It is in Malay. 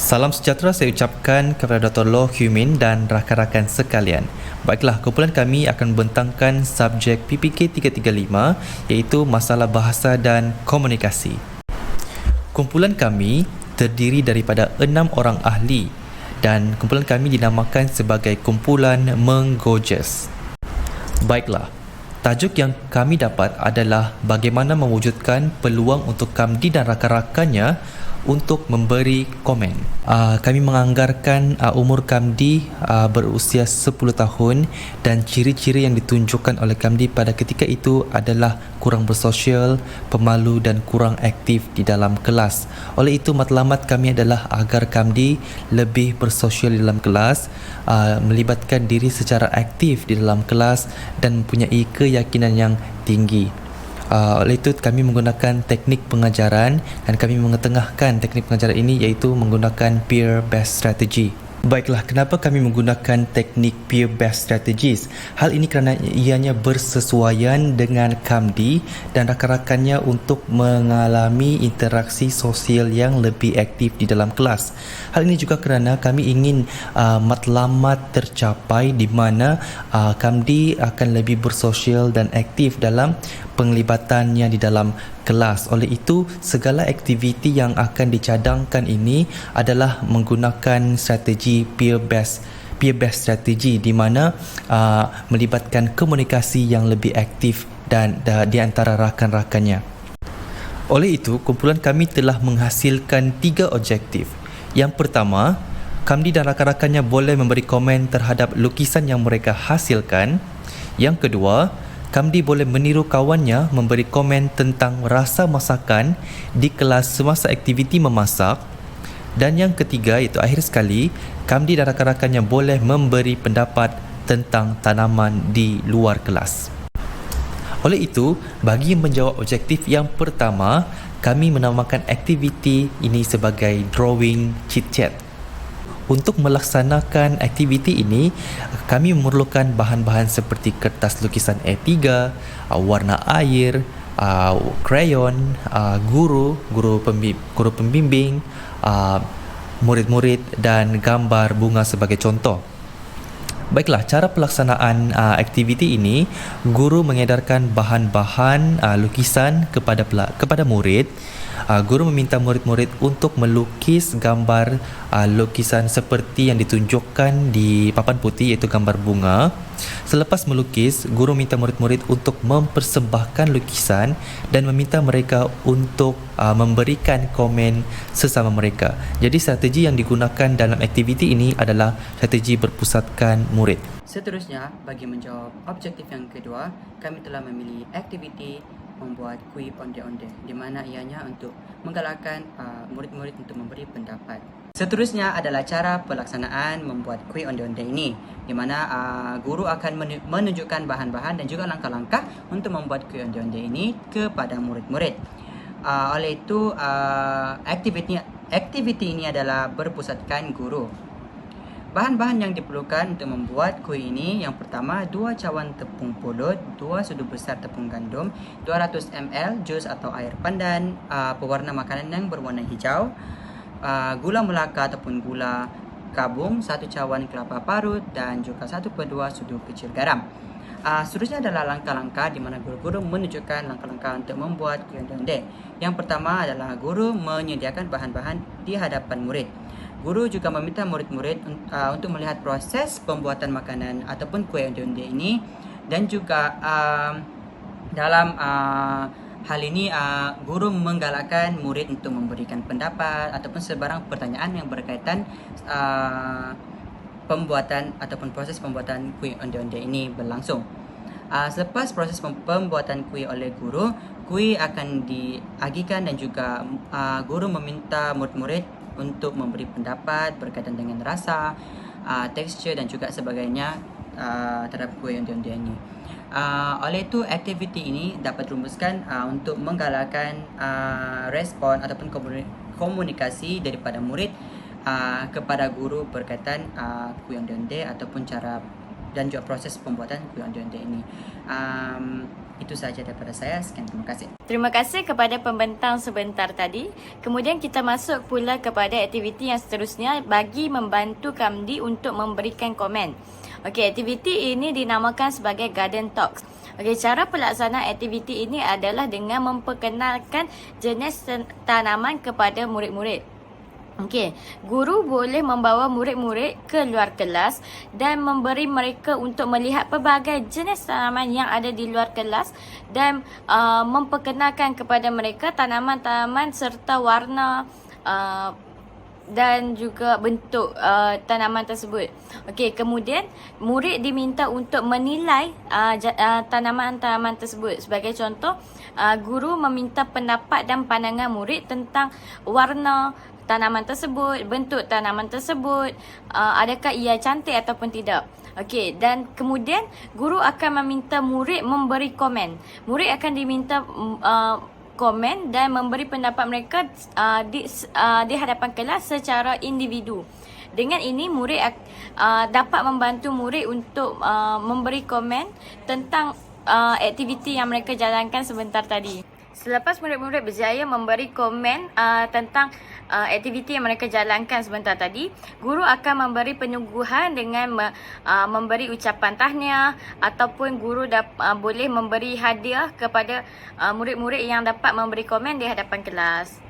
Salam sejahtera saya ucapkan kepada Dr. Loh Hue Min dan rakan-rakan sekalian. Baiklah, kumpulan kami akan membentangkan subjek PPK 335 iaitu masalah bahasa dan komunikasi. Kumpulan kami terdiri daripada 6 orang ahli dan kumpulan kami dinamakan sebagai kumpulan Menggojess. Baiklah, tajuk yang kami dapat adalah bagaimana mewujudkan peluang untuk Kamdi dan rakan-rakannya untuk memberi komen. Kami menganggarkan umur Kamdi berusia 10 tahun dan ciri-ciri yang ditunjukkan oleh Kamdi pada ketika itu adalah kurang bersosial, pemalu dan kurang aktif di dalam kelas. Oleh itu, matlamat kami adalah agar Kamdi lebih bersosial di dalam kelas, melibatkan diri secara aktif di dalam kelas dan mempunyai keyakinan yang tinggi. Oleh itu kami menggunakan teknik pengajaran dan kami mengetengahkan teknik pengajaran ini iaitu menggunakan peer-based strategy. Baiklah, kenapa kami menggunakan teknik peer-based strategies? Hal ini kerana ianya bersesuaian dengan Kamdi dan rakan-rakannya untuk mengalami interaksi sosial yang lebih aktif di dalam kelas. Hal ini juga kerana kami ingin matlamat tercapai di mana Kamdi akan lebih bersosial dan aktif dalam penglibatannya di dalam kelas. Oleh itu, segala aktiviti yang akan dicadangkan ini adalah menggunakan strategi peer-based strategi di mana melibatkan komunikasi yang lebih aktif dan di antara rakan-rakannya. Oleh itu, kumpulan kami telah menghasilkan 3 objektif. Yang pertama, Kamdi dan rakan-rakannya boleh memberi komen terhadap lukisan yang mereka hasilkan. Yang kedua, Kamdi boleh meniru kawannya memberi komen tentang rasa masakan di kelas semasa aktiviti memasak. Dan yang ketiga, iaitu akhir sekali, Kamdi dan rakan-rakannya boleh memberi pendapat tentang tanaman di luar kelas. Oleh itu, bagi menjawab objektif yang pertama, kami menamakan aktiviti ini sebagai drawing chit-chat. Untuk melaksanakan aktiviti ini, kami memerlukan bahan-bahan seperti kertas lukisan A3, warna air, krayon, guru pembimbing, murid-murid dan gambar bunga sebagai contoh. Baiklah, cara pelaksanaan aktiviti ini, guru mengedarkan bahan-bahan lukisan kepada murid. Guru meminta murid-murid untuk melukis gambar lukisan seperti yang ditunjukkan di papan putih iaitu gambar bunga. Selepas melukis, guru minta murid-murid untuk mempersembahkan lukisan dan meminta mereka untuk memberikan komen sesama mereka. Jadi strategi yang digunakan dalam aktiviti ini adalah strategi berpusatkan murid. Seterusnya, bagi menjawab objektif yang kedua, kami telah memilih aktiviti membuat kuih onde-onde di mana ianya untuk menggalakkan murid-murid untuk memberi pendapat. Seterusnya adalah cara pelaksanaan membuat kuih onde-onde ini di mana guru akan menunjukkan bahan-bahan dan juga langkah-langkah untuk membuat kuih onde-onde ini kepada murid-murid. Oleh itu, aktiviti ini adalah berpusatkan guru. Bahan-bahan yang diperlukan untuk membuat kuih ini, yang pertama 2 cawan tepung pulut, 2 sudu besar tepung gandum, 200 ml jus atau air pandan, pewarna makanan yang berwarna hijau, gula melaka ataupun gula gabung, 1 cawan kelapa parut dan juga 1/2 sudu kecil garam. Seterusnya adalah langkah-langkah di mana guru-guru menunjukkan langkah-langkah untuk membuat kuih onde-onde. Yang pertama adalah guru menyediakan bahan-bahan di hadapan murid. Guru juga meminta murid-murid untuk melihat proses pembuatan makanan ataupun kuih onde-onde ini dan juga dalam hal ini guru menggalakkan murid untuk memberikan pendapat ataupun sebarang pertanyaan yang berkaitan pembuatan ataupun proses pembuatan kuih onde-onde ini berlangsung. Selepas proses pembuatan kuih oleh guru, kuih akan diagihkan dan juga guru meminta murid-murid untuk memberi pendapat berkaitan dengan rasa, tekstur dan juga sebagainya terhadap kuih onde-onde ini. Oleh itu, aktiviti ini dapat dirumuskan untuk menggalakkan respon ataupun komunikasi daripada murid kepada guru berkaitan kuih onde-onde ataupun cara dan juga proses pembuatan kuih onde-onde ini. Itu sahaja daripada saya. Sekian, terima kasih. Terima kasih kepada pembentang sebentar tadi. Kemudian kita masuk pula kepada aktiviti yang seterusnya bagi membantu Kamdi untuk memberikan komen. Okey, aktiviti ini dinamakan sebagai Garden Talks. Okey, cara pelaksanaan aktiviti ini adalah dengan memperkenalkan jenis tanaman kepada murid-murid. Okey, guru boleh membawa murid-murid ke luar kelas dan memberi mereka untuk melihat pelbagai jenis tanaman yang ada di luar kelas dan memperkenalkan kepada mereka tanaman-tanaman serta warna dan juga bentuk tanaman tersebut. Okey, kemudian murid diminta untuk menilai tanaman-tanaman tersebut. Sebagai contoh, guru meminta pendapat dan pandangan murid tentang warna tanaman tersebut, bentuk tanaman tersebut, adakah ia cantik ataupun tidak. Okey, dan kemudian guru akan meminta murid memberi komen. Murid akan diminta komen dan memberi pendapat mereka di hadapan kelas secara individu. Dengan ini murid dapat membantu murid untuk memberi komen tentang aktiviti yang mereka jalankan sebentar tadi. Selepas murid-murid berjaya memberi komen tentang aktiviti yang mereka jalankan sebentar tadi, guru akan memberi penyungguhan dengan memberi ucapan tahniah ataupun guru boleh memberi hadiah kepada murid-murid yang dapat memberi komen di hadapan kelas.